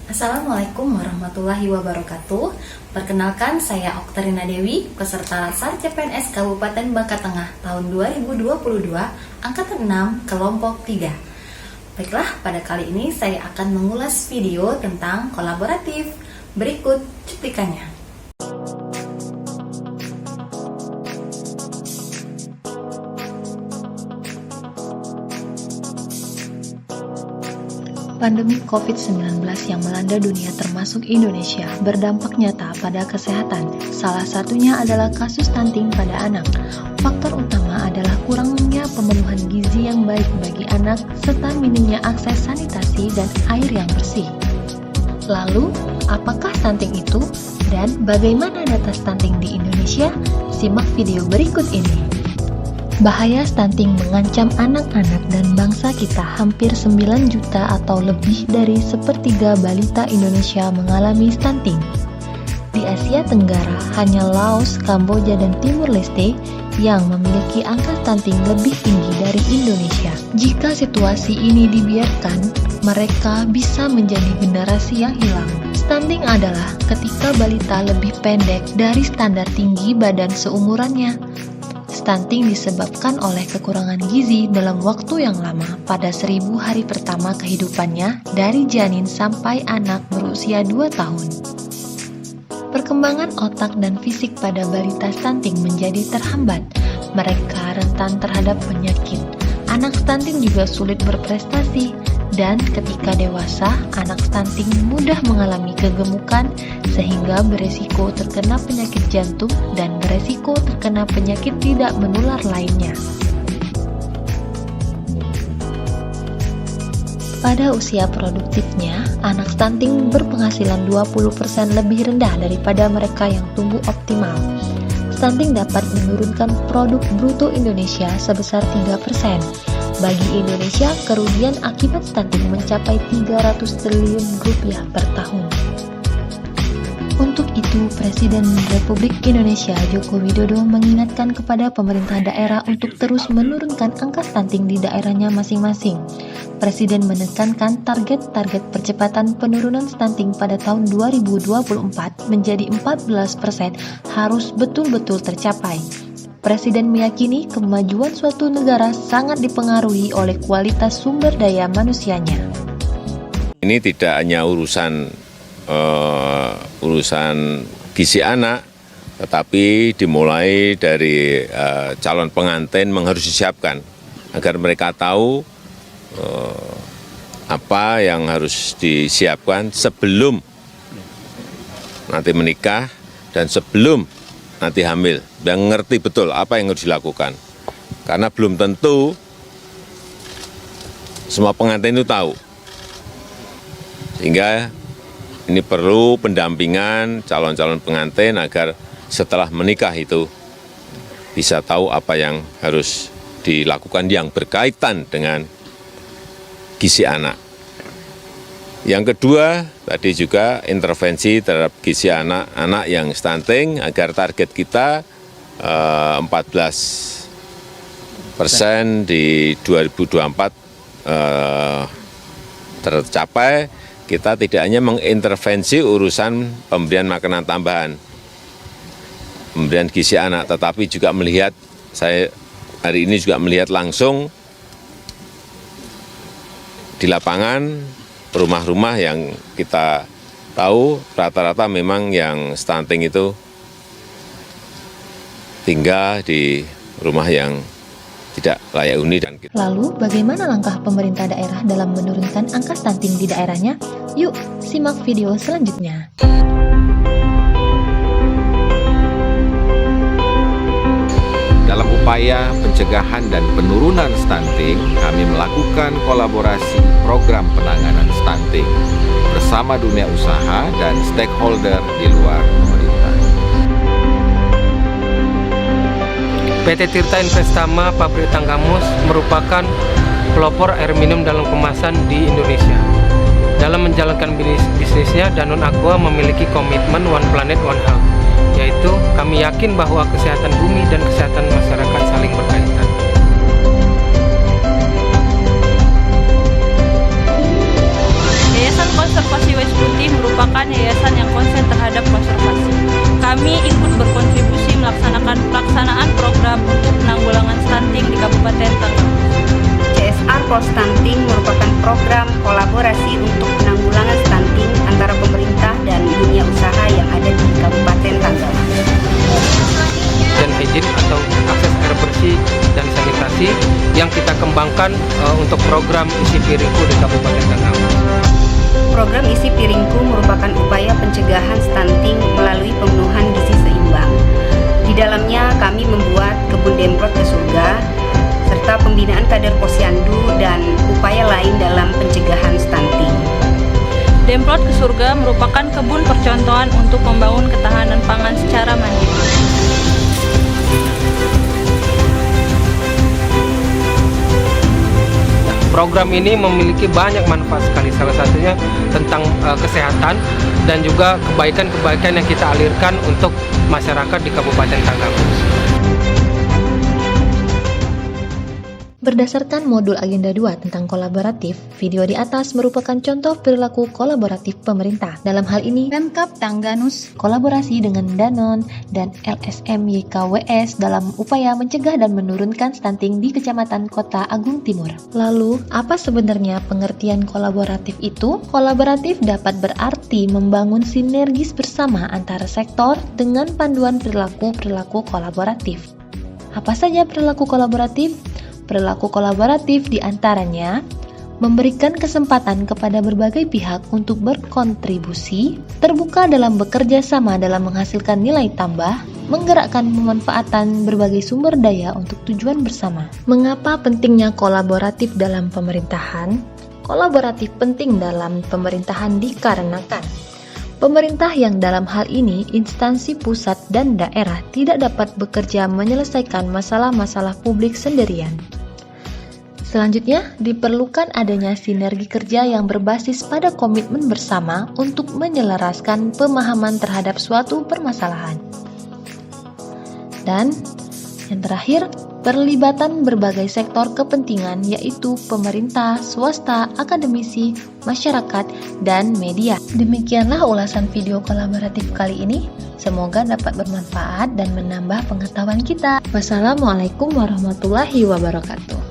Assalamualaikum warahmatullahi wabarakatuh. Perkenalkan, saya Oktarina Dewi, peserta Sar CPNS Kabupaten Bangka Tengah tahun 2022, angkatan 6, kelompok 3. Baiklah, pada kali ini saya akan mengulas video tentang kolaboratif. Berikut cuplikannya. Pandemi COVID-19 yang melanda dunia termasuk Indonesia berdampak nyata pada kesehatan. Salah satunya adalah kasus stunting pada anak. Faktor utama adalah kurangnya pemenuhan gizi yang baik bagi anak serta minimnya akses sanitasi dan air yang bersih. Lalu, apakah stunting itu dan bagaimana data stunting di Indonesia? Simak video berikut ini. Bahaya stunting mengancam anak-anak dan bangsa kita. Hampir 9 juta atau lebih dari sepertiga balita Indonesia mengalami stunting. Di Asia Tenggara, hanya Laos, Kamboja, dan Timur Leste yang memiliki angka stunting lebih tinggi dari Indonesia. Jika situasi ini dibiarkan, mereka bisa menjadi generasi yang hilang. Stunting adalah ketika balita lebih pendek dari standar tinggi badan seumurannya. Stunting disebabkan oleh kekurangan gizi dalam waktu yang lama pada 1000 hari pertama kehidupannya dari janin sampai anak berusia 2 tahun. Perkembangan otak dan fisik pada balita stunting menjadi terhambat. Mereka rentan terhadap penyakit. Anak stunting juga sulit berprestasi. Dan ketika dewasa, anak stunting mudah mengalami kegemukan sehingga beresiko terkena penyakit jantung dan beresiko terkena penyakit tidak menular lainnya. Pada usia produktifnya, anak stunting berpenghasilan 20% lebih rendah daripada mereka yang tumbuh optimal. Stunting dapat menurunkan produk bruto Indonesia sebesar 3%. Bagi Indonesia, kerugian akibat stunting mencapai 300 triliun rupiah per tahun. Untuk itu, Presiden Republik Indonesia Joko Widodo mengingatkan kepada pemerintah daerah untuk terus menurunkan angka stunting di daerahnya masing-masing. Presiden menekankan target percepatan penurunan stunting pada tahun 2024 menjadi 14% harus betul-betul tercapai. Presiden meyakini kemajuan suatu negara sangat dipengaruhi oleh kualitas sumber daya manusianya. Ini tidak hanya urusan gizi anak, tetapi dimulai dari calon pengantin harus disiapkan agar mereka tahu apa yang harus disiapkan sebelum nanti menikah dan sebelum nanti hamil, dan ngerti betul apa yang harus dilakukan. Karena belum tentu semua pengantin itu tahu. Sehingga ini perlu pendampingan calon-calon pengantin agar setelah menikah itu bisa tahu apa yang harus dilakukan yang berkaitan dengan gizi anak. Yang kedua, tadi juga intervensi terhadap gizi anak-anak yang stunting agar target kita 14% di 2024 tercapai. Kita tidak hanya mengintervensi urusan pemberian makanan tambahan, pemberian gizi anak, tetapi juga melihat, saya hari ini juga melihat langsung di lapangan, rumah-rumah yang kita tahu rata-rata memang yang stunting itu tinggal di rumah yang tidak layak huni. Lalu, bagaimana langkah pemerintah daerah dalam menurunkan angka stunting di daerahnya? Yuk, simak video selanjutnya. Dalam upaya pencegahan dan penurunan stunting, kami melakukan kolaborasi program penanganan stunting bersama dunia usaha dan stakeholder di luar pemerintah. PT Tirta Investama Pabrik Tanggamus merupakan pelopor air minum dalam kemasan di Indonesia. Dalam menjalankan bisnisnya, Danone Aqua memiliki komitmen One Planet One Health, yaitu kami yakin bahwa kesehatan bumi dan kesehatan masyarakat saling berkaitan. Yayasan Konservasi Wais Putih merupakan yayasan yang konsen terhadap konservasi. Kami ikut berkontribusi melaksanakan pelaksanaan program untuk penanggulangan stunting di Kabupaten Tanggamus. CSR Pro Stunting merupakan program kolaborasi untuk penanggulangan stunting antara pemerintah dan dunia usaha yang ada di Kabupaten Tanggamus. Dan hygiene atau akses air bersih dan sanitasi yang kita kembangkan untuk program Isi Piringku di Kabupaten Tanggamus. Program Isi Piringku merupakan upaya pencegahan stunting melalui pemenuhan gizi seimbang. Di dalamnya kami membuat kebun Demprot ke Surga, serta pembinaan kader posyandu dan upaya lain dalam pencegahan stunting. Demprot ke Surga merupakan kebun percontohan untuk membangun ketahanan pangan secara mandiri. Program ini memiliki banyak manfaat sekali, salah satunya tentang kesehatan dan juga kebaikan-kebaikan yang kita alirkan untuk masyarakat di Kabupaten Tanggamus. Berdasarkan modul Agenda 2 tentang kolaboratif, video di atas merupakan contoh perilaku kolaboratif pemerintah. Dalam hal ini, Pemkab Tanggamus kolaborasi dengan Danone dan LSM YKWS dalam upaya mencegah dan menurunkan stunting di Kecamatan Kota Agung Timur. Lalu, apa sebenarnya pengertian kolaboratif itu? Kolaboratif dapat berarti membangun sinergis bersama antara sektor dengan panduan perilaku-perilaku kolaboratif. Apa saja perilaku kolaboratif? Perilaku kolaboratif diantaranya memberikan kesempatan kepada berbagai pihak untuk berkontribusi, terbuka dalam bekerja sama dalam menghasilkan nilai tambah, menggerakkan pemanfaatan berbagai sumber daya untuk tujuan bersama. Mengapa pentingnya kolaboratif dalam pemerintahan? Kolaboratif penting dalam pemerintahan dikarenakan pemerintah yang dalam hal ini instansi pusat dan daerah tidak dapat bekerja menyelesaikan masalah-masalah publik sendirian. Selanjutnya, diperlukan adanya sinergi kerja yang berbasis pada komitmen bersama untuk menyelaraskan pemahaman terhadap suatu permasalahan. Dan yang terakhir, perlibatan berbagai sektor kepentingan yaitu pemerintah, swasta, akademisi, masyarakat, dan media. Demikianlah ulasan video kolaboratif kali ini. Semoga dapat bermanfaat dan menambah pengetahuan kita. Wassalamualaikum warahmatullahi wabarakatuh.